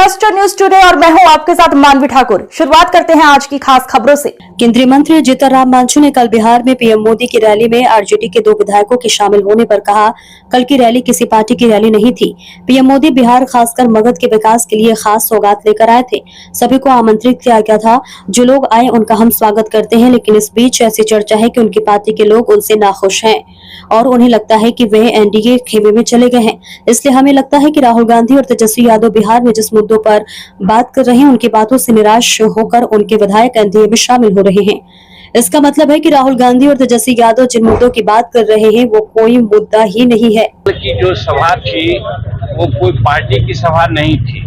Cluster news today और मैं हूं आपके साथ मानवी ठाकुर। शुरुआत करते हैं आज की खास खबरों से। केंद्रीय मंत्री जीतनराम मांझी ने कल बिहार में पीएम मोदी की रैली में आरजेडी के 2 विधायकों के शामिल होने पर कहा, कल की रैली किसी पार्टी की रैली नहीं थी। पीएम मोदी बिहार खासकर मगध के विकास के लिए खास सौगात लेकर आए थे। सभी को आमंत्रित किया गया था। जो लोग आए उनका हम स्वागत करते हैं, लेकिन इस बीच ऐसी चर्चा है कि उनकी पार्टी के लोग उनसे नाखुश हैं और उन्हें लगता है कि वे एनडीए खेमे में चले गए हैं। इसलिए हमें लगता है कि राहुल गांधी और तेजस्वी यादव बिहार में जिस मुद्दों पर बात कर रहे हैं उनकी बातों से निराश होकर उनके विधायक एनडीए में शामिल हो रहे हैं। इसका मतलब है कि राहुल गांधी और तेजस्वी यादव जिन मुद्दों की बात कर रहे हैं वो कोई मुद्दा ही नहीं है। की जो सभा थी वो कोई पार्टी की सभा नहीं थी,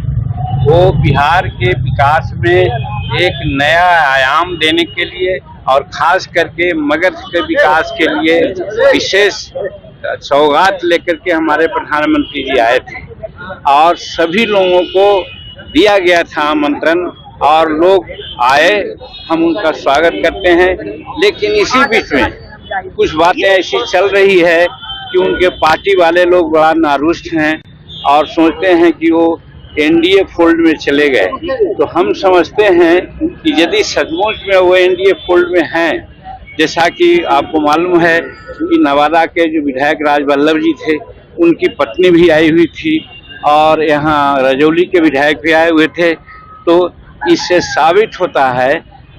वो बिहार के विकास में एक नया आयाम देने के लिए और खास करके मगध के विकास के लिए विशेष सौगात लेकर के हमारे प्रधानमंत्री जी आए थे और सभी लोगों को दिया गया था आमंत्रण और लोग आए, हम उनका स्वागत करते हैं। लेकिन इसी बीच में कुछ बातें ऐसी चल रही है कि उनके पार्टी वाले लोग बड़ा नारुष्ट हैं और सोचते हैं कि वो एनडीए फोल्ड में चले गए। तो हम समझते हैं कि यदि सचमुच में वो एनडीए फोल्ड में हैं, जैसा कि आपको मालूम है कि नवादा के जो विधायक राज वल्लभ जी थे उनकी पत्नी भी आई हुई थी और यहाँ रजौली के विधायक भी आए हुए थे, तो इससे साबित होता है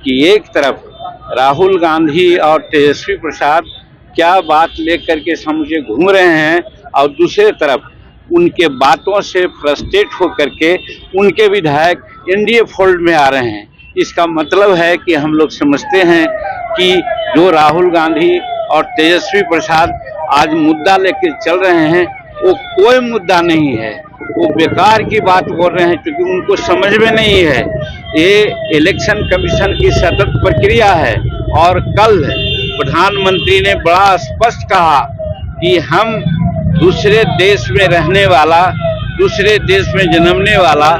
कि एक तरफ राहुल गांधी और तेजस्वी प्रसाद क्या बात लेकर के समझे घूम रहे हैं और दूसरे तरफ उनके बातों से फ्रस्ट्रेट होकर के उनके विधायक एनडीए फोल्ड में आ रहे हैं। इसका मतलब है कि हम लोग समझते हैं कि जो राहुल गांधी और तेजस्वी प्रसाद आज मुद्दा लेकर चल रहे हैं वो कोई मुद्दा नहीं है, वो बेकार की बात बोल रहे हैं क्योंकि उनको समझ में नहीं है। ये इलेक्शन कमीशन की सतत प्रक्रिया है और कल प्रधानमंत्री ने बड़ा स्पष्ट कहा कि हम दूसरे देश में रहने वाला, दूसरे देश में जन्मने वाला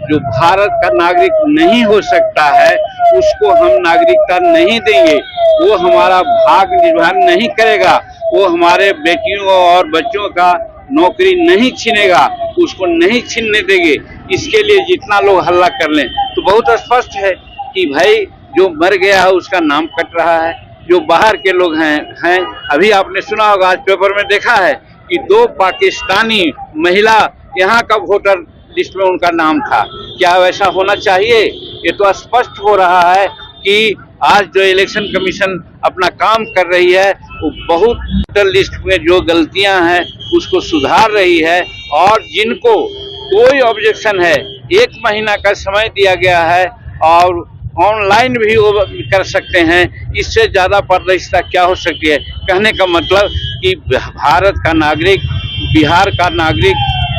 जो भारत का नागरिक नहीं हो सकता है उसको हम नागरिकता नहीं देंगे, वो हमारा भाग निर्वहन नहीं करेगा, वो हमारे बेटियों और बच्चों का नौकरी नहीं छीनेगा, उसको नहीं छीनने देंगे। इसके लिए जितना लोग हल्ला कर लें तो बहुत स्पष्ट है कि भाई जो मर गया है उसका नाम कट रहा है। जो बाहर के लोग हैं अभी आपने सुना होगा, आज पेपर में देखा है कि 2 पाकिस्तानी महिला यहाँ का वोटर लिस्ट में उनका नाम था। क्या वैसा होना चाहिए? ये तो स्पष्ट हो रहा है कि आज जो इलेक्शन कमीशन अपना काम कर रही है वो बहुत वोटर लिस्ट में जो गलतियां हैं उसको सुधार रही है और जिनको कोई ऑब्जेक्शन है 1 महीना का समय दिया गया है और ऑनलाइन भी वो कर सकते हैं। इससे ज्यादा पारदर्शिता क्या हो सकती है? कहने का मतलब कि भारत का नागरिक, बिहार का नागरिक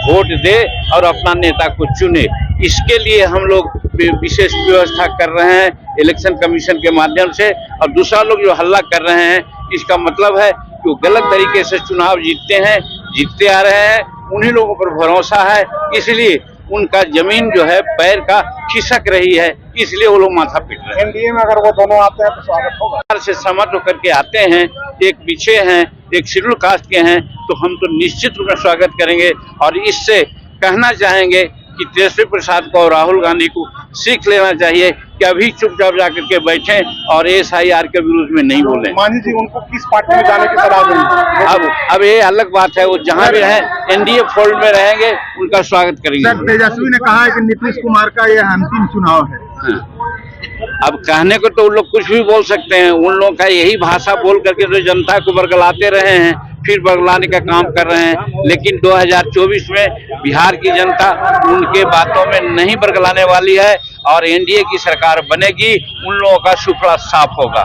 वोट दे और अपना नेता को चुने। इसके लिए हम लोग विशेष व्यवस्था कर रहे हैं इलेक्शन कमीशन के माध्यम से। और दूसरा लोग जो हल्ला कर रहे हैं इसका मतलब है कि वो गलत तरीके से चुनाव जीतते आ रहे हैं, उन्हीं लोगों पर भरोसा है, इसलिए उनका जमीन जो है पैर का खिसक रही है, इसलिए वो लोग माथा पीट रहे हैं। एनडीए में अगर वो दोनों आते हैं तो स्वागत होगा। से सहमत होकर के आते हैं, एक पीछे हैं, एक शेड्यूल कास्ट के हैं, तो हम तो निश्चित रूप में स्वागत करेंगे और इससे कहना चाहेंगे कि तेजस्वी प्रसाद को और राहुल गांधी को सीख लेना चाहिए कि अभी चुपचाप जाकर के बैठे और एसआईआर के विरोध में नहीं बोले। मांझी जी उनको किस पार्टी में जाने की सलाह देंगे? अब ये अलग बात है, वो जहां भी रहे एनडीए फोल्ड में रहेंगे, उनका स्वागत करेंगे। सर, तेजस्वी ने कहा है कि नीतीश कुमार का ये अंतिम चुनाव है। हाँ। अब कहने को तो उन लोग कुछ भी बोल सकते हैं, उन लोगों का यही भाषा बोल करके तो जनता को बरगलाते रहे हैं, फिर बरगलाने का काम कर रहे हैं। लेकिन 2024 में बिहार की जनता उनके बातों में नहीं बरगलाने वाली है और एनडीए की सरकार बनेगी, उन लोगों का सुफला साफ होगा।